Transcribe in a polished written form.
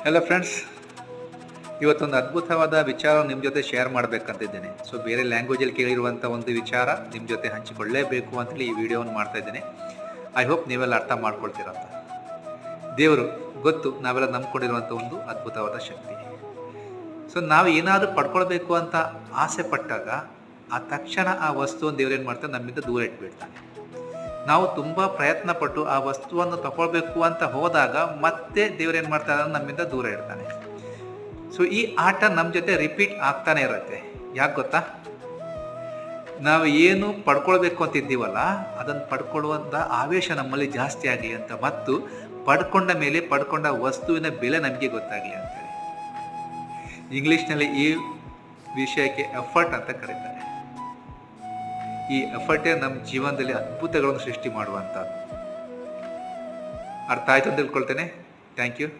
Hello friends, ಇವತ್ತೊಂದು ಅದ್ಭುತವಾದ ವಿಚಾರ ನಿಮ್ಮ ಜೊತೆ ಶೇರ್ ಮಾಡಬೇಕಂತಿದ್ದೇನೆ. ಸೊ ಬೇರೆ ಲ್ಯಾಂಗ್ವೇಜಲ್ಲಿ ಕೇಳಿರುವಂಥ ಒಂದು ವಿಚಾರ ನಿಮ್ಮ ಜೊತೆ ಹಂಚಿಕೊಳ್ಳೇಬೇಕು ಅಂತೇಳಿ ಈ ವಿಡಿಯೋವನ್ನು ಮಾಡ್ತಾ ಇದ್ದೇನೆ. ಐ ಹೋಪ್ ನೀವೆಲ್ಲ ಅರ್ಥ ಮಾಡ್ಕೊಳ್ತೀರಂತ. ದೇವರು ಗೊತ್ತು, ನಾವೆಲ್ಲ ನಂಬ್ಕೊಂಡಿರುವಂಥ ಒಂದು ಅದ್ಭುತವಾದ ಶಕ್ತಿ. ಸೊ ನಾವು ಏನಾದರೂ ಪಡ್ಕೊಳ್ಬೇಕು ಅಂತ ಆಸೆ ಪಟ್ಟಾಗ ಆ ತಕ್ಷಣ ಆ ವಸ್ತುವನ್ನು ದೇವ್ರು ಏನು ಮಾಡ್ತಾನೆ, ನಮ್ಮಿಂದ ದೂರ ಇಟ್ಬಿಡ್ತಾನೆ. ನಾವು ತುಂಬ ಪ್ರಯತ್ನ ಪಟ್ಟು ಆ ವಸ್ತುವನ್ನು ತಗೊಳ್ಬೇಕು ಅಂತ ಹೋದಾಗ ಮತ್ತೆ ದೇವ್ರೇನು ಮಾಡ್ತಾರೆ, ನಮ್ಮಿಂದ ದೂರ ಇಡ್ತಾನೆ. ಸೊ ಈ ಆಟ ನಮ್ಮ ಜೊತೆ ರಿಪೀಟ್ ಆಗ್ತಾನೆ ಇರುತ್ತೆ. ಯಾಕೆ ಗೊತ್ತಾ? ನಾವು ಏನು ಪಡ್ಕೊಳ್ಬೇಕು ಅಂತಿದ್ದೀವಲ್ಲ, ಅದನ್ನು ಪಡ್ಕೊಳ್ಳುವಂಥ ಆವೇಶ ನಮ್ಮಲ್ಲಿ ಜಾಸ್ತಿ ಆಗಲಿ ಅಂತ, ಮತ್ತು ಪಡ್ಕೊಂಡ ಮೇಲೆ ಪಡ್ಕೊಂಡ ವಸ್ತುವಿನ ಬೆಲೆ ನಮಗೆ ಗೊತ್ತಾಗಲಿ ಅಂತೇಳಿ. ಇಂಗ್ಲೀಷ್ನಲ್ಲಿ ಈ ವಿಷಯಕ್ಕೆ ಎಫರ್ಟ್ ಅಂತ ಕರೀತಾರೆ. ಈ ಎಫರ್ಟೇ ನಮ್ಮ ಜೀವನದಲ್ಲಿ ಅದ್ಭುತಗಳನ್ನು ಸೃಷ್ಟಿ ಮಾಡುವಂಥದ್ದು. ಅರ್ಥ ಆಯ್ತು ಅಂತ ತಿಳ್ಕೊಳ್ತೇನೆ. Thank you.